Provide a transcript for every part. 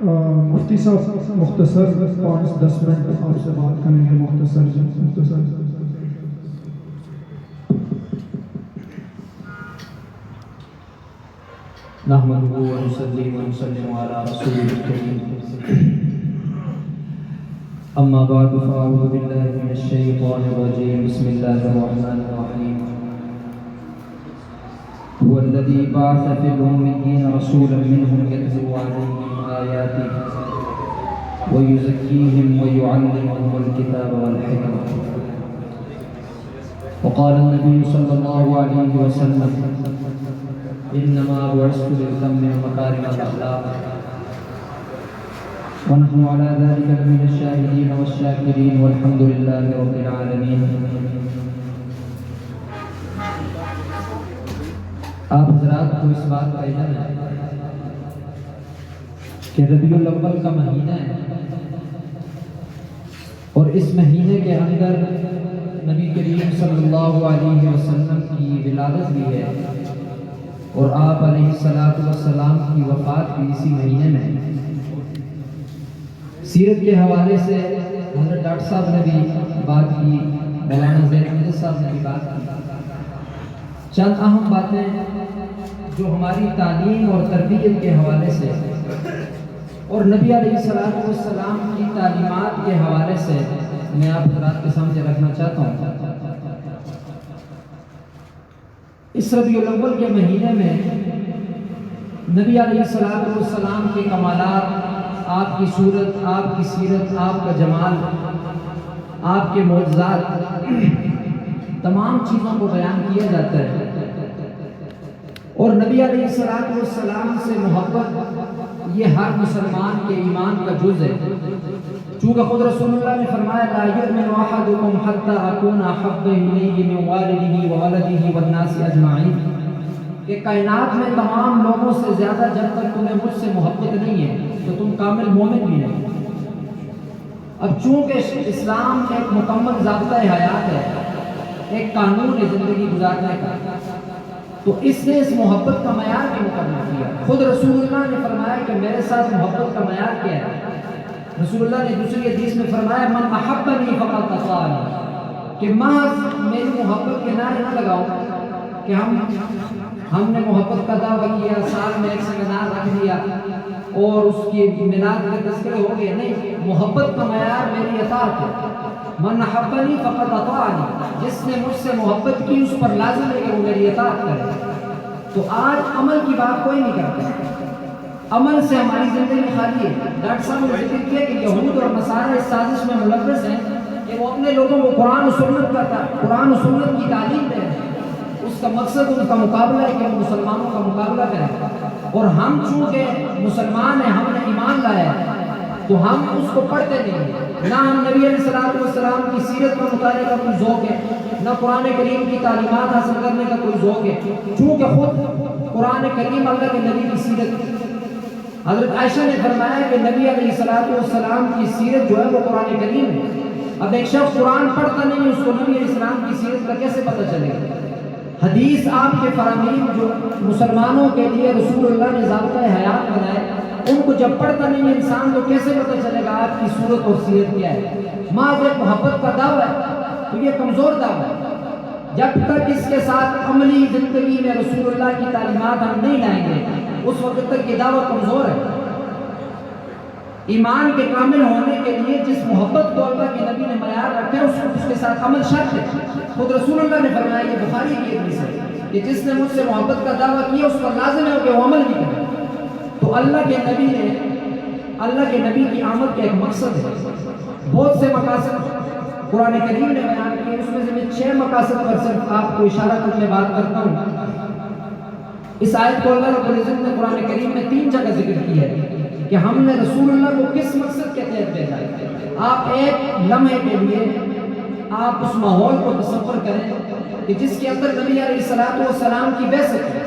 مفتی صاحب مختصر 5-10 منٹ آپ سے بات کریں گے، مختصر نحمده ونصلي ونسلم على رسوله الكريم اما بعد فاعوذ بالله من الشيطان الرجيم بسم الله الرحمن الرحيم هو الذي بعث في الأميين رسولا منهم يتلو عليهم آياته ويزكيهم ويعلمهم الكتاب والحكمة وقال النبي صلى الله عليه وسلم إنما بعثت لأتمم مكارم الأخلاق ونحن على ذلك من الشاهدين والشاكرين والحمد لله رب العالمين. آپ حضرات کو اس بات کا علم ہے کہ ربیع الاول کا مہینہ ہے اور اس مہینے کے اندر نبی کریم صلی اللہ علیہ وسلم کی ولادت بھی ہے اور آپ علیہ السلام کی وفات بھی اسی مہینے میں ہے. سیرت کے حوالے سے حضرت ڈاکٹر صاحب نے بھی بات کی، مولانا زید احمد صاحب نے بھی بات کی. چند اہم باتیں جو ہماری تعلیم اور تربیت کے حوالے سے اور نبی علیہ السلام کی تعلیمات کے حوالے سے میں آپ حضرات کے سامنے رکھنا چاہتا ہوں. اس ربیع الاول کے مہینے میں نبی علیہ السلام کے کمالات، آپ کی صورت، آپ کی سیرت، آپ کا جمال، آپ کے معجزات، تمام چیزوں کو بیان کیا جاتا ہے. اور نبی علیہ السلام سے محبت یہ ہر مسلمان کے ایمان کا جز ہے، چونکہ خود رسول اللہ نے فرمایا لا یؤمن احدکم حتی اکون احب الیہ من والدہ وولدہ والناس اجمعین، کہ کائنات میں تمام لوگوں سے زیادہ جب تک تمہیں مجھ سے محبت نہیں ہے تو تم کامل مومن بھی نہیں. اب چونکہ اسلام ایک مکمل ضابطہ حیات ہے، ایک قانون ہے زندگی گزارنے کا، تو اس نے اس محبت کا معیار بھی مقرر کیا. خود رسول اللہ نے فرمایا کہ میرے ساتھ محبت کا معیار کیا ہے. رسول اللہ نے دوسری حدیث میں فرمایا من احبنی فقد اطاعنی، کہ محض میری محبت کے نعرے نہ لگاؤ کہ ہم نے محبت کا دعویٰ کیا، سال میں ایک سیمینار رکھ دیا اور اس کی میلاد کے تذکرے ہو گئے. نہیں، محبت کا معیار میری اطاعت ہے. من احبنی فقد اطاعنی، جس نے مجھ سے محبت کی اس پر لازم ہے کہ وہ میری اطاعت کرے. تو آج عمل کی بات کوئی نہیں کرتا، عمل سے ہماری زندگی خالی ہے. ڈاکٹر صاحب نے ذکر کیا کہ یہود اور نصارہ اس سازش میں ملوث ہیں کہ وہ اپنے لوگوں کو قرآن و سنت کی تعلیم دیں. اس کا مقصد ان کا مقابلہ ہے کہ وہ مسلمانوں کا مقابلہ کریں. اور ہم چونکہ مسلمان ہیں، ہم نے ایمان لایا ہے، تو ہم اس کو پڑھتے نہیں ہیں. نہ ہم نبی علیہ السلام کی سیرت پر مطالعے کا کوئی ذوق ہے، نہ قرآن کریم کی تعلیمات حاصل کرنے کا کوئی ذوق ہے. چونکہ خود قرآن کریم اللہ کے نبی کی سیرت، حضرت عائشہ نے فرمایا کہ نبی علیہ السلام کی سیرت جو ہے وہ قرآن کریم ہے. اب ایک شخص قرآن پڑھتا نہیں ہے، اس کو نبی علیہ السلام کی سیرت کا کیسے پتہ چلے گا؟ حدیث آپ کے فرامین جو مسلمانوں کے لیے رسول اللہ نے ضابطہ حیات بنائے، ان کو جب پڑھتا نہیں ہے انسان تو کیسے پتہ چلے گا آپ کی صورت اور سیرت کیا ہے؟ محض ایک محبت کا دعویٰ ہے تو یہ کمزور دعویٰ ہے. جب تک اس کے ساتھ عملی زندگی میں رسول اللہ کی تعلیمات ہم نہیں لائیں گے اس وقت تک یہ دعویٰ کمزور ہے. ایمان کے کامل ہونے کے لیے جس محبت کو اللہ کے نبی نے معیار رکھا ہے اس کے ساتھ عمل شرط ہے. خود رسول اللہ نے فرمایا، یہ بخاری کی حدیث ہے، کہ جس نے مجھ سے محبت کا دعویٰ کیا اس پر لازم ہے کہ وہ عمل بھی کرے. تو اللہ کے نبی کی آمد کا ایک مقصد ہے. بہت سے مقاصد قرآن کریم نے بیان کیے، اس میں سے میں 6 مقاصد پر صرف آپ کو اشارہ کرنے بات کرتا ہوں. اس آیت کو اللہ رب العزت نے قرآن کریم میں 3 جگہ ذکر کیا ہے کہ ہم نے رسول اللہ کو کس مقصد کے تحت بھیجا ہے. آپ ایک لمحے کے لیے آپ اس ماحول کو تصور کریں کہ جس کے اندر نبی علیہ السلام کی بعثت ہے.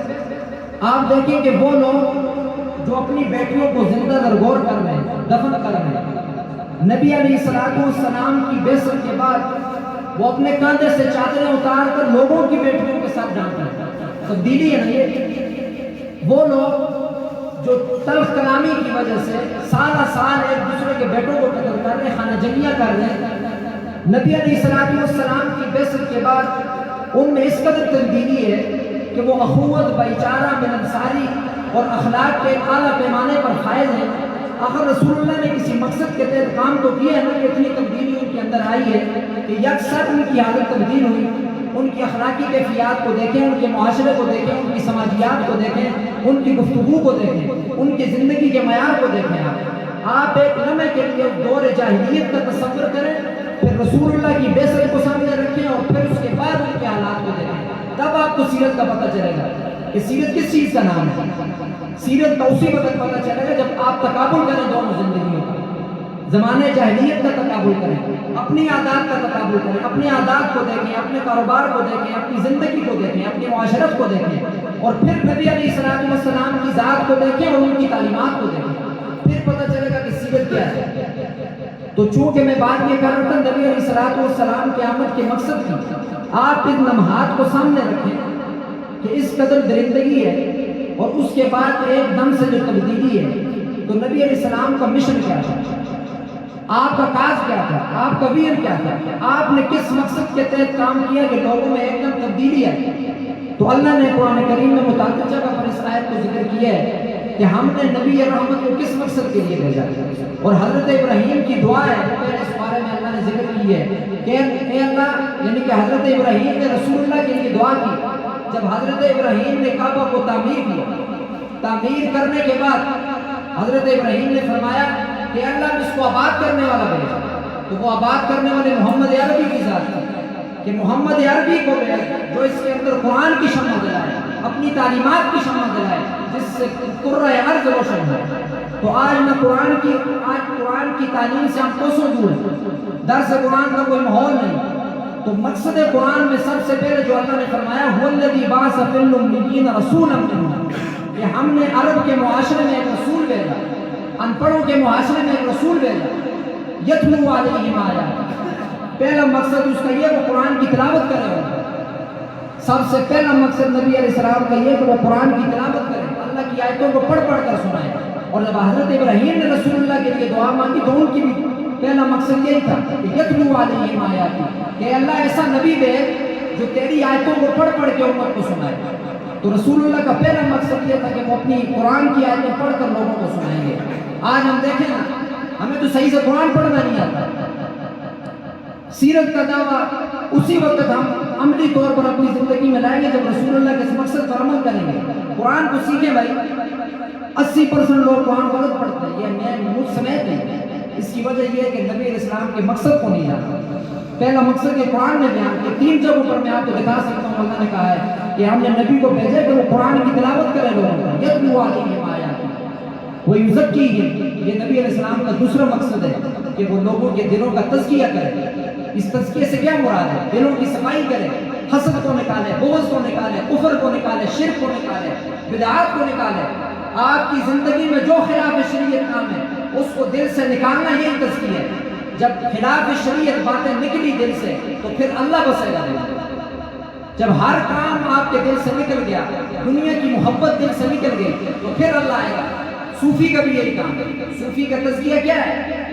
آپ دیکھیں کہ وہ لوگ جو اپنی بیٹیوں کو زندہ درگور کر رہے ہیں، دفن کر رہے ہیں، نبی علیہ السلام کی بعثت کے بعد وہ اپنے کاندھے سے چادریں اتار کر لوگوں کی بیٹیوں کے ساتھ ڈانٹ رہے ہیں. تبدیلی ہے نا یہ. وہ لوگ جو تلخ کلامی کی وجہ سے سالہ سال ایک دوسرے کے بیٹوں کو قتل کر رہے ہیں، خانہ جنگیاں کر رہے ہیں، نبی علیہ السلام کی بعثت کے بعد ان میں اس قدر تبدیلی ہے کہ وہ اخوت، بھائی چارہ، ملنساری اور اخلاق کے ایک اعلیٰ پیمانے پر فائز ہیں۔ آخر رسول اللہ نے کسی مقصد کے تحت کام تو کیا ہے نا کہ اتنی تبدیلی ان کے اندر آئی ہے کہ یکسر ان کی حالت تبدیل ہوئی۔ ان کی اخلاقی کیفیات کو دیکھیں، ان کے معاشرے کو دیکھیں، ان کی سماجیات کو دیکھیں، ان کی گفتگو کو دیکھیں، ان کی زندگی کے معیار کو دیکھیں۔ آپ ایک لمحے کے لیے دور جاہلیت کا تصور کریں، پھر رسول اللہ کی بعثت کو سامنے رکھیں اور پھر اس کے بعد ان کے حالات کو دیکھیں، تب آپ کو سیرت کا پتہ چلے گا کہ سیرت کس چیز کا نام ہے۔ سیرت کا اسی وقت پتہ چلے گا جب آپ تقابل کریں دونوں زندگیوں کا، زمانے جاہلیت کا تقابل کریں، اپنی عادات کا تقابل کریں، اپنی عادات کو دیکھیں، اپنے کاروبار کو دیکھیں، اپنی زندگی کو دیکھیں، اپنی معاشرت کو دیکھیں، اور پھر نبی علیہ السلام کی ذات کو دیکھیں اور ان کی تعلیمات کو دیکھیں، پھر پتہ چلے گا کہ سیرت کیا ہے۔ تو چونکہ میں بات یہ کر رہا تھا نبی علیہ السلام کی آمد کے مقصد کی، آپ ان لمحات کو سامنے رکھیں کہ اس قدر درندگی ہے اور اس کے بعد ایک دم سے جو تبدیلی ہے، تو نبی علیہ السلام کا مشن کیا تھا، آپ کا کاج کیا تھا، آپ کا ویر کیا تھا، آپ نے کس مقصد کے تحت کام کیا کہ لوگوں میں ایک دم تبدیلی ہے۔ تو اللہ نے قرآن کریم میں متعدد جگہ پر اس آیت کو ذکر کیا ہے کہ ہم نے نبی رحمت کو کس مقصد کے لیے بھیجا، اور حضرت ابراہیم کی دعا ہے پہلے اس بارے میں اللہ نے ذکر کی ہے کہ اے اللہ، یعنی کہ حضرت ابراہیم نے رسول اللہ کے لیے دعا کی۔ جب حضرت ابراہیم نے کعبہ کو تعمیر کیا، تعمیر کرنے کے بعد حضرت ابراہیم نے فرمایا کہ اللہ اس کو آباد کرنے والا بھیجا، تو وہ آباد کرنے والے محمد عربی کی ذات تھی کہ محمد عربی کو بھیج جو اس کے اندر قرآن کی شمع جلائے، اپنی تعلیمات کی شمع جلائے، جس سے قرۂ ارض روشن ہو۔ تو آج قرآن کی تعلیم سے ہم کوسوں دور ہیں، درس قرآن کا کوئی ماحول نہیں۔ تو مقصد قرآن میں سب سے پہلے جو اللہ نے فرمایا هو الذی بعث فی الأمیین رسولا منہم، کہ ہم نے عرب کے معاشرے میں ایک رسول بھیجا، ان پڑھوں کے معاشرے میں ایک رسول بھیجا، یتلو علیہم آیات۔ پہلا مقصد اس کا یہ وہ قرآن کی تلاوت کرے ہوگا۔ سب سے پہلا مقصد نبی علیہ السلام کا یہ کہ وہ قرآن کی تلاوت کرے، اللہ کی آیتوں کو پڑھ پڑھ کر سنائے۔ اور جب حضرت ابراہیم نے رسول اللہ کے لیے دعا مانگی تو ان کی بھی پہلا مقصد یہی تھا کہ یتلو علیہم آیات، کہ اللہ ایسا نبی بھیج جو تیری آیتوں کو پڑھ پڑھ کے امت کو سنائے۔ تو رسول اللہ کا پہلا مقصد یہ تھا کہ وہ اپنی قرآن کی آیتیں پڑھ کر لوگوں کو سنائیں گے۔ آج ہم دیکھیں نا، ہمیں تو صحیح سے قرآن پڑھنا نہیں آتا۔ سیرت کا دعویٰ اسی وقت ہم عملی طور پر اپنی زندگی میں لائیں گے جب رسول اللہ کے اس مقصد پر عمل کریں گے۔ قرآن کو سیکھیں بھائی، 80% لوگ قرآن غلط پڑھتے ہیں، یہ میں مجھ سمیت نہیں۔ اس کی وجہ یہ ہے کہ نبی علیہ السلام کے مقصد کو نہیں جانا۔ پہلا مقصد یہ قرآن نے بیان کیا، 3 جگہوں پر میں آپ کو دکھا سکتا ہوں۔ اللہ نے کہا ہے کہ ہم نے نبی کو بھیجا کہ وہ قرآن کی تلاوت کرے لوگوں کو، یتلو علیہم آیات ویزکیہم۔ یہ نبی علیہ السلام کا دوسرا مقصد ہے کہ وہ لوگوں کے دلوں کا تزکیہ کرے۔ اس تزکیے سے کیا مراد ہے؟ دلوں کی صفائی کرے، حسد کو نکالے، بغض کو نکالے، کفر کو نکالے، شرک کو نکالے، بدعات کو نکالے۔ آپ کی زندگی میں جو خلاف شریعت کام ہے اس کو دل سے نکالنا یہی تزکیہ ہے۔ جب خلاف شریعت باتیں نکلی دل سے تو پھر اللہ بسے گا دل۔ جب ہر کام آپ کے دل سے نکل گیا، دنیا کی محبت دل سے نکل گئی تو پھر اللہ آئے گا۔ صوفی کا بھی یہی کام ہے۔ صوفی کا تزکیہ کیا ہے؟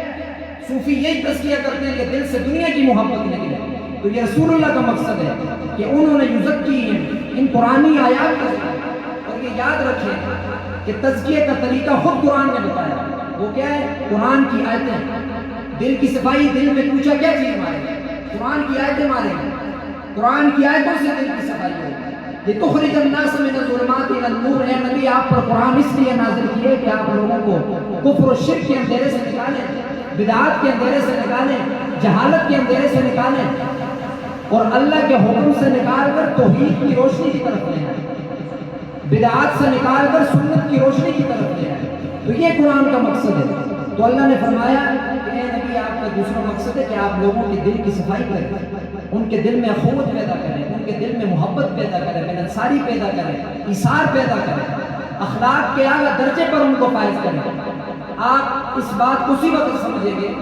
صوفی یہی تزکیہ کرتے ہیں کہ دل سے دنیا کی محبت نکلے۔ تو یہ رسول اللہ کا مقصد ہے کہ انہوں نے یزکیہم، ان قرآنی آیات کا ذکر۔ اور یہ یاد رکھیں کہ تزکیہ کا طریقہ خود قرآن نے بتایا۔ وہ کیا ہے؟ قرآن کی آیتیں۔ دل کی صفائی، دل میں پوچھا کیا چیز مارے گا؟ قرآن کی آیتیں مارے گا۔ قرآن کی آیتوں سے دل کی صفائی ہوگی۔ لِتُخْرِجَ النَّاسَ مِنَ الظُّلُمَاتِ إِلَى النُّورِ۔ اے نبی، آپ پر قرآن اس لیے نازل کیے کہ آپ لوگوں کو کفر و شرک کے اندھیرے سے نکالیں، بدعات کے اندھیرے سے نکالیں، جہالت کے اندھیرے سے نکالیں، اور اللہ کے حکم سے نکال کر توحید کی روشنی کی طرف لے آئیں، بدعات سے نکال کر سنت کی روشنی کی طرف لے آئیں۔ تو یہ قرآن کا مقصد ہے۔ تو اللہ نے فرمایا کہ اے نبی، آپ کا دوسرا مقصد ہے کہ آپ لوگوں کے دل کی صفائی کریں، ان کے دل میں اخوت پیدا کریں، ان کے دل میں محبت پیدا کریں، ملنساری پیدا کریں، ایثار پیدا کریں، اخلاق کے اعلیٰ درجے پر ان کو فائز کریں۔ آپ اس بات کو اسی وقت سمجھیں گے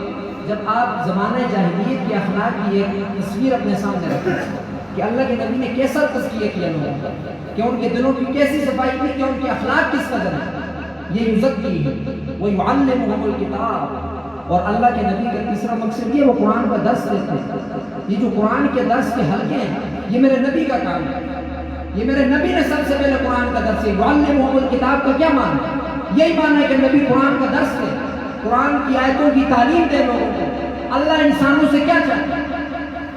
جب آپ زمانہ جاہلیت کے اخلاق کی ایک تصویر اپنے سامنے رکھیں کہ اللہ کے نبی نے کیسا تزکیہ کیا لوگوں کا، کہ ان کے دلوں کی کیسی صفائی کی، کہ ان کے اخلاق کس قدر ہیں۔ یہ یزکی ویعلمہم الکتاب، اور اللہ کے نبی کا تیسرا مقصد یہ وہ قرآن کا درس دیتے ہیں۔ یہ جو قرآن کے درس کے حلقے ہیں یہ میرے نبی کا کام ہے، یہ میرے نبی نے سب سے پہلے قرآن کا درس ہے۔ یعلمہم الکتاب کا کیا معنی ہے؟ یہی معنی ہے کہ نبی قرآن کا درس دے، قرآن کی آیتوں کی تعلیم دے لوگوں کو۔ اللہ انسانوں سے کیا چاہتا ہے؟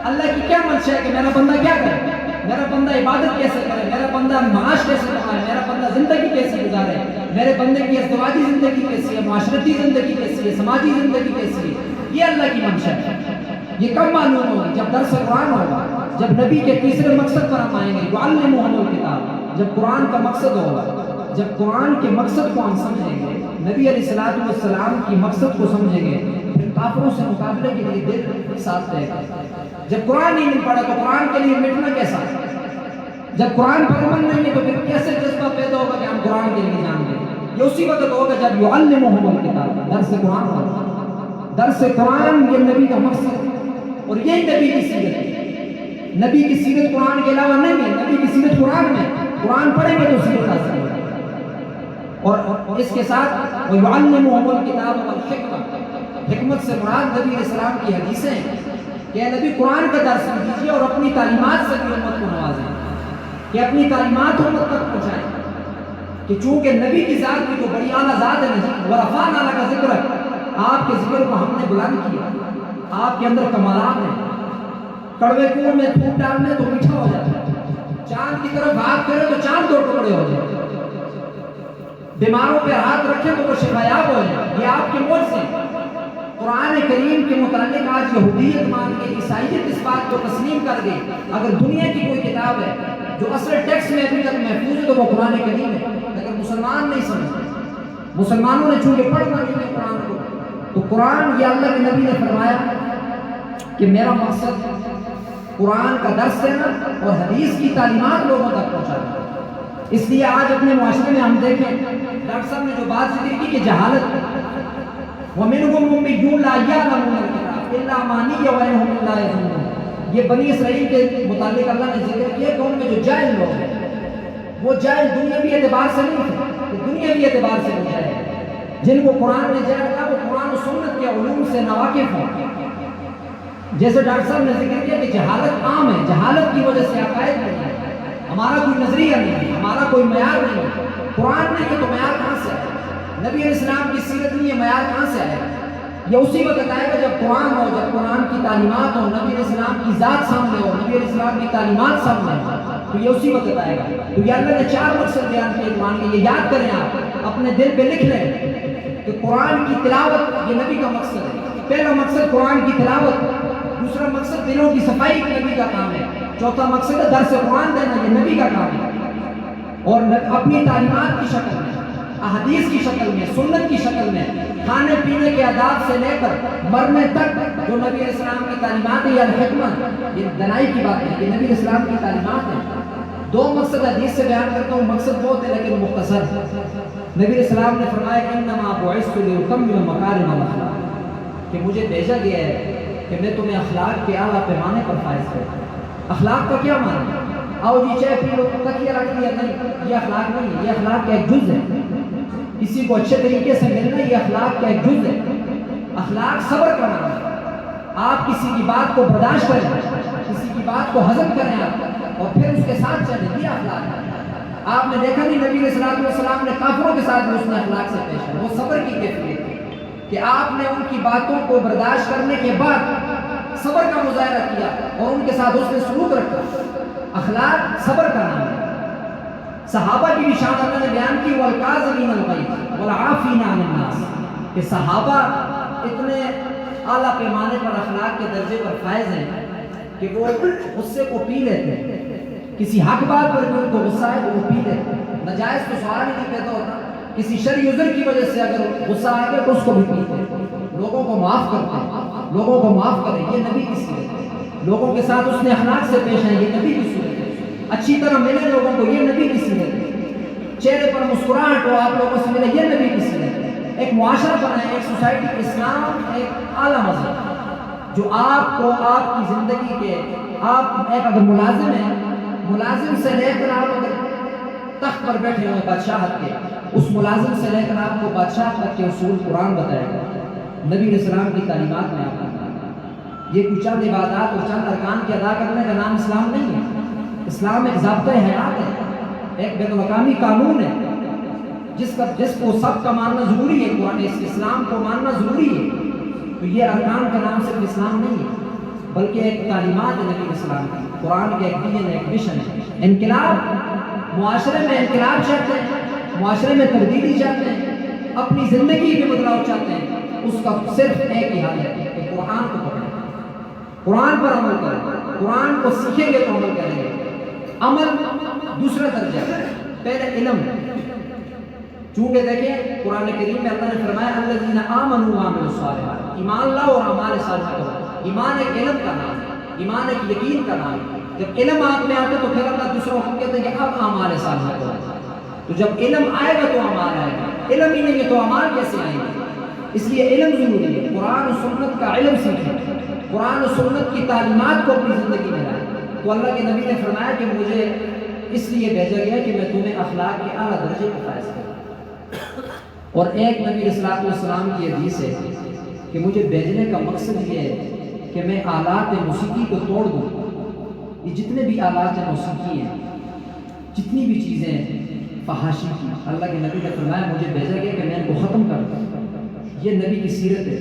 اللہ کی کیا منشا ہے کہ میرا بندہ کیا کرے، میرا بندہ عبادت کیسے کرے، میرا بندہ معاش کیسے کمائے، میرا بندہ زندگی کیسے گزارے، میرے بندے کی ازدواجی زندگی کیسی ہے، معاشرتی زندگی کیسی ہے، سماجی زندگی کیسی ہے۔ یہ اللہ کی منشا ہے۔ یہ کب معلوم ہوگی؟ جب درس قرآن ہوگا، جب نبی کے تیسرے مقصد پر ہم آئیں گے، یعلمہم الکتاب، جب قرآن کا مقصد ہوگا، جب قرآن کے مقصد کو ہم سمجھیں گے، نبی علیہ السلام کی مقصد کو سمجھیں گے، پھر کافروں سے مقابلے کے لیے دل ساتھ دے گا۔ جب قرآن ہی نہیں پڑھا تو قرآن کے لیے مٹنا کیسا؟ جب قرآن پر عمل نہیں ہے تو پھر کیسے جذبہ پیدا ہوگا کہ ہم قرآن کے لیے جان دیں؟ یہ اسی وقت ہوگا جب یعلمہم الکتاب، درس قرآن ہوگا۔ درس قرآن یہ نبی کا مقصد ہے، اور یہی نبی کی سیرت ہے۔ نبی کی سیرت قرآن کے علاوہ نہیں ہے، نبی کی سیرت قرآن میں، قرآن پڑھیں گے تو سیرت حاصل ہوگی۔ اور اس کے ساتھ وَيُعَلِّمُهُمُ الْكِتَابَ وَالْحِكْمَةَ، حکمت سے مراد نبی علیہ السلام کی حدیثیں ہیں کہ اے نبی قرآن کا درس دیجیے اور اپنی تعلیمات سے بھی امت کو نوازیں، کہ اپنی تعلیمات امت تک پہنچائیں، کہ چونکہ نبی کی ذات بھی تو بڑی اعلیٰ ذات ہے نہیں، وَرَفَعْنَا لَكَ ذِكْرَكَ، آپ کے ذکر کو ہم نے بلند کیا، آپ کے اندر کمالات ہیں۔ کڑوے کنویں میں تھوک ڈالنے تو میٹھا ہو جاتا ہے، چاند کی طرف ہاتھ کرے تو چاند دو ٹکڑے ہو جائے، بیماروں پہ ہاتھ رکھے تو وہ شفایاب ہو جائے۔ یہ آپ کے معجزے ہیں۔ قرآن کریم کے متعلق آج یہودیت مان کے، عیسائیت اس بات کو تسلیم کر گئی، اگر دنیا کی کوئی کتاب ہے جو اصل ٹیکسٹ میں ابھی تک محفوظ ہے تو وہ قرآن کریم ہے، لیکن مسلمان نہیں سمجھتے۔ مسلمانوں نے چونکہ پڑھنا نہیں ہے قرآن کو، تو قرآن یہ اللہ کے نبی نے فرمایا کہ میرا مقصد قرآن کا درس دینا اور حدیث کی تعلیمات لوگوں تک پہنچانا۔ اس لیے آج اپنے معاشرے میں ہم دیکھیں، ڈاکٹر صاحب نے جو بات ذکر کی کہ جہالت، وَمِنْهُمْ أُمِّيُّونَ لَا يَعْلَمُونَ الْكِتَابَ إِلَّا أَمَانِيَّ وَإِنْهُمْ لَا يَعْلَمُونَ۔ یہ بنی اسرائیل کے متعلق اللہ نے ذکر کیا کہ ان میں جو جاہل لوگ ہیں، وہ جاہل دنیاوی اعتبار سے نہیں تھے، کہ دنیاوی اعتبار سے وہ جاہل، جن کو قرآن نے جاہل کہا وہ قرآن و سنت کے علوم سے ناواقف ہوں۔ جیسے ڈاکٹر صاحب نے ذکر کیا کہ جہالت عام ہے، جہالت کی وجہ سے عقائد نہیں ہے، ہمارا کوئی نظریہ نہیں ہے، ہمارا کوئی معیار نہیں ہے۔ قرآن نہیں ہے تو معیار کہاں سے آئے؟ نبی علیہ السلام کی سیرت نہیں ہے، معیار کہاں سے آئے؟ یہ اسی وقت آئے گا جب قرآن ہو، جب قرآن کی تعلیمات ہو، نبی علیہ السلام کی ذات سامنے ہو، نبی علیہ السلام کی تعلیمات سامنے ہو، تو یہ اسی وقت آئے گا۔ تو یہ اللہ نے 4 مقصد بیان کیے قرآن کے، یہ یاد کریں، آپ اپنے دل پہ لکھ لیں کہ قرآن کی تلاوت یہ نبی کا مقصد ہے۔ پہلا مقصد قرآن کی تلاوت، دوسرا مقصد دلوں کی صفائی نبی کا کام ہے، چوتھا مقصد ہے درس قرآن دینا، یہ نبی کا کام ہے، اور اپنی تعلیمات کی شکل میں، احادیث کی شکل میں، سنت کی شکل میں، کھانے پینے کے آداب سے لے کر مرنے تک جو نبی علیہ السلام کی تعلیمات ہے، یا الحکمت، یہ دنائی کی بات ہے، یہ نبی علیہ السلام کی تعلیمات ہیں۔ 2 مقصد حدیث سے بیان کرتا ہوں، مقصد بہت ہے لیکن مختصر۔ نبی علیہ السلام نے فرمایا کہ انما بعثت لأتمم مکارم الاخلاق، کہ مجھے بھیجا گیا ہے کہ میں تمہیں اخلاق کے اعلیٰ پیمانے پر فائز کروں۔ اخلاق کا کیا معنی ہے؟ آؤ جی چائے پی لو، تکیہ رکھ لیا، نہیں، یہ اخلاق نہیں ہے، یہ اخلاق کا ایک جز ہے۔ کسی کو اچھے طریقے سے ملنا یہ اخلاق کا ایک جز ہے۔ اخلاق صبر کا نام ہے، آپ کسی کی بات کو برداشت کریں، کسی کی بات کو ہضم کریں آپ، اور پھر اس کے ساتھ چلیں، یہ اخلاق ہے۔ آپ نے دیکھا نہیں نبی علیہ السلام نے کافروں کے ساتھ بھی اس نے اخلاق سے پیش ہے، وہ صبر کی کیفیت ہے کہ آپ نے ان کی باتوں کو برداشت کرنے کے بعد صبر کا مظاہرہ کیا اور ان کے ساتھ اس نے سلوک رکھا۔ اخلاق صبر کا نام ہے۔ صحابہ کی بھی شان اللہ نے بیان کی، وَالْقَاظِمِينَ الْغَيْظَ وَالْعَافِينَ عَنِ النَّاسِ، کہ صحابہ اتنے اعلیٰ پیمانے پر اخلاق کے درجے پر فائز ہیں کہ وہ غصے کو پی لیتے ہیں، کسی حق بات پر بھی ان کو غصہ ہے تو وہ پی لیتے ہیں، ناجائز تو سوال ہی نہیں پیدا ہوتا، کسی شرعی عذر کی وجہ سے اگر غصہ آ گیا تو اس کو بھی پیتے ہیں، لوگوں کو معاف کرتے ہیں، لوگوں کو معاف کریں، یہ نبی کی سیرت ہے۔ لوگوں کے ساتھ اس نے اخلاق سے پیش ہے، یہ نبی کی سیرت ہے۔ اچھی طرح ملے لوگوں کو، یہ نبی کی سیرت ہے۔ چہرے پر مسکراہٹ ہو، آپ لوگوں سے ملے، یہ نبی کی سیرت ہے۔ ایک معاشرہ بنائے، ایک سوسائٹی، اسلام ایک اعلیٰ مذہب جو آپ کو آپ کی زندگی کے، آپ ایک اگر ملازم ہیں، ملازم سے لے کر آپ اگر تخت پر بیٹھے ہوئے بادشاہت کے، اس ملازم سے لے کر آپ کو بادشاہ تک کے اصول قرآن بتائے گا، نبی علیہ السلام کی تعلیمات میں آپ کو۔ یہ کچھ چند عبادات اور چند ارکان کے ادا کرنے کا نام اسلام نہیں ہے۔ اسلام ایک ضابطۂ حیات ہے، ایک بین الاقوامی قانون ہے جس کو سب کا ماننا ضروری ہے۔ قرآن اسلام کو ماننا ضروری ہے۔ تو یہ ارکان کا نام صرف اسلام نہیں ہے، بلکہ ایک تعلیمات ہے نبی علیہ السلام کی، قرآن کے ایک دین ایک مشن ہے۔ انقلاب، معاشرے میں انقلاب چاہتے ہیں، معاشرے میں تبدیلی چاہتے ہیں، اپنی زندگی میں بدلاؤ چاہتے ہیں، اس کا صرف ایک ہی حل ہے کہ قرآن کو پڑھیں، قرآن پر عمل کریں، قرآن کو سیکھیں گے تو عمل کریں گے۔ عمل دوسرا درجہ ہے، پہلے علم۔ چونکہ دیکھیں قرآن کریم میں اللہ نے فرمایا الذین آمنوا وعملوا الصالحات، ایمان لاؤ اور اعمال صالحہ کرو۔ ایمان ایک علم کا نام ہے، ایمان ایک یقین کا نام ہے۔ جب علم آپ میں آتا ہے تو پھر اللہ دوسروں کو کہتے ہیں کہ اب اعمال صالحہ کرو۔ تو جب علم آئے گا تو اعمال آئے گا، علم ہی نہیں ہے تو اعمال کیسے آئیں گے؟ اس لیے علم ضروری ہے۔ قرآن و سنت کا علم سیکھیں، قرآن و سنت کی تعلیمات کو اپنی زندگی میں لائیں۔ تو اللہ کے نبی نے فرمایا کہ مجھے اس لیے بھیجا گیا کہ میں تمہیں اخلاق کے اعلیٰ درجے کو فائز کروں۔ اور ایک نبی علیہ السلام کی حدیث ہے کہ مجھے بھیجنے کا مقصد یہ ہے کہ میں آلات موسیقی کو توڑ دوں۔ یہ جتنے بھی آلات موسیقی ہیں، جتنی بھی چیزیں فحاشی کی، اللہ کے نبی نے فرمایا مجھے بھیجا گیا کہ میں ان کو ختم کر دوں۔ یہ نبی کی سیرت ہے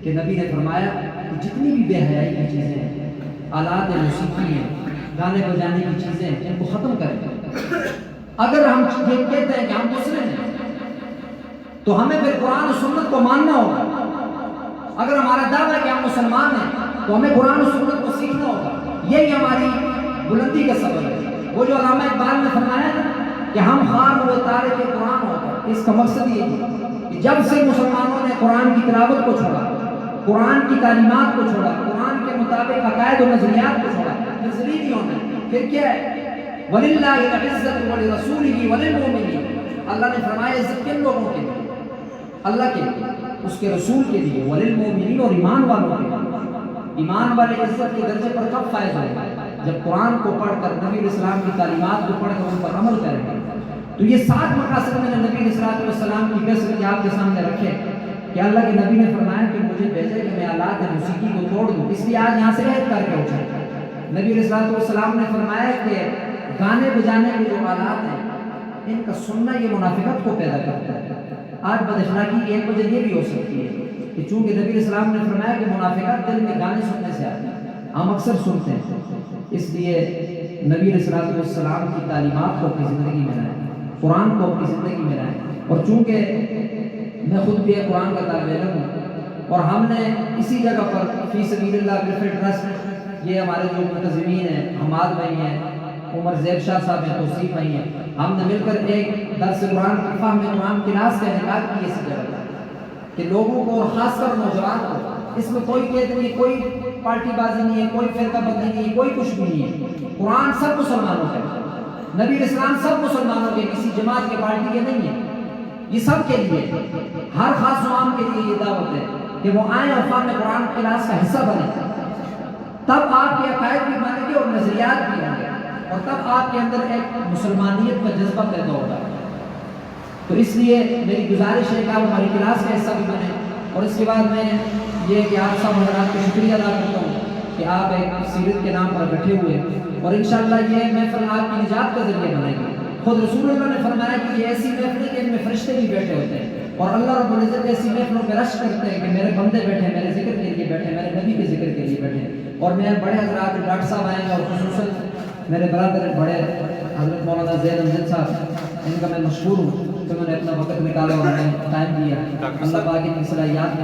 کہ نبی نے فرمایا کہ جتنی بھی بے حیائی کی چیزیں ہیں، آلات موسیقی ہیں، گانے بجانے کی چیزیں ہیں، ان کو ختم کریں۔ اگر ہم یہ کہتے ہیں کہ ہم مسلم ہیں تو ہمیں پھر قرآن و سنت کو ماننا ہوگا۔ اگر ہمارا دعویٰ ہے کہ ہم مسلمان ہیں تو ہمیں قرآن و سنت کو سیکھنا ہوگا۔ یہی ہماری بلندی کا سبب ہے۔ وہ جو علامہ اقبال نے فرمایا نا کہ ہم خام ہوئے تارے کے قرآن ہوگا، اس کا مقصد یہ ہے کہ جب سے مسلمانوں نے قرآن کی تلاوت کو چھوڑا، قرآن کی تعلیمات کو چھوڑا، قرآن کے مطابق عقائد و نظریات کو چھوڑا، نظریوں نے پھر کیا ہے؟ وَلِلَّهِ الْعِزَّةُ وَلِرَسُولِهِ وَلِلْمُؤْمِنِينَ، اللہ نے فرمایا عزت کن لوگوں کے لیے؟ اللہ کے لیے، اس کے رسول کے لیے، وَلِلْمُؤْمِنِينَ، اور ایمان والوں کے لیے۔ ایمان والے عزت کے درجے پر کب فائز ہوں گے؟ جب قرآن کو پڑھ کر نبی علیہ السلام کی تعلیمات کو پڑھ کر ان پر عمل کریں گے۔ تو یہ 7 مقاصد میں نے نبی علیہ السلام کی بحث کے آپ کے سامنے رکھے کہ اللہ کے نبی نے فرمایا کہ مجھے بھیجے کہ میں آلات موسیقی کو توڑ دوں۔ اس لیے آج یہاں سے عہد کر کے اٹھے۔ نبی علیہ السلام نے فرمایا کہ گانے بجانے کے جو آلات ہیں ان کا سننا یہ منافقت کو پیدا کرتا ہے۔ آج بد اخلاقی کی ایک وجہ یہ بھی ہو سکتی ہے کہ چونکہ نبی علیہ السلام نے فرمایا کہ منافقت دل میں گانے سننے سے آتی ہے، ہم اکثر سنتے ہیں۔ اس لیے نبی علیہ السلام کی تعلیمات کو اپنی زندگی میں لائیں، قرآن کو اپنی زندگی میں لائیں۔ اور چونکہ میں خود بھی قرآن کا طالب علم ہوں اور ہم نے اسی جگہ پر فی سبیل اللہ ویلفیئر ٹرسٹ، یہ ہمارے جو منتظمین ہیں، حماد بھائی ہیں، عمر زیب شاہ صاحب ہیں، توصیف بھائی ہیں، ہم نے مل کر ایک درس قرآن کی فہم قرآن کلاس کا انعقاد کی اسی جگہ پر کہ لوگوں کو اور خاص کر نوجوان کو، اس میں کوئی قید نہیں، کوئی پارٹی بازی نہیں ہے، کوئی فرقہ بندی نہیں ہے، کوئی کچھ بھی نہیں ہے۔ قرآن سب مسلمانوں کا ہے، نبی علیہ السلام سب مسلمانوں کے، کسی جماعت کے پارٹی کے نہیں ہے، یہ سب کے لیے، ہر خاص عوام کے لیے یہ دعوت ہے کہ وہ آئیں اور فہم قرآن کلاس کا حصہ بنیں۔ تب آپ کے عقائد بھی بنیں گے اور نظریات بھی ہوں گے، اور تب آپ کے اندر ایک مسلمانیت کا جذبہ پیدا ہوگا۔ تو اس لیے میری گزارش ہے کہ آپ ہماری کلاس کا حصہ بھی بنیں۔ اور اس کے بعد میں یہ کہ آپ سب حضرات کو شکریہ ادا کرتا ہوں کہ آپ ایک سیرت کے نام پر بیٹھے ہوئے، اور انشاءاللہ یہ محفل آپ کی نجات کا ذریعہ بنائے گی۔ خود رسول اللہ نے فرمایا کہ یہ ایسی محفل ہے کہ ان میں فرشتے بھی بیٹھے ہوتے ہیں، اور اللہ رب العزت ایسی محفلوں پہ رشک کرتے ہیں کہ میرے بندے بیٹھے، میرے ذکر کے لیے بیٹھے، میرے نبی کے ذکر کے لیے بیٹھے۔ اور میں بڑے حضرات ڈاکٹر صاحب آئے ہیں، اور خصوصاً میرے برادر بڑے حضرت مولانا زید امجد صاحب، ان کا میں مشکور ہوں کہ انہوں نے اپنا وقت نکالا اور ہمیں ٹائم دیا۔ اللہ پاک کی صلاحیات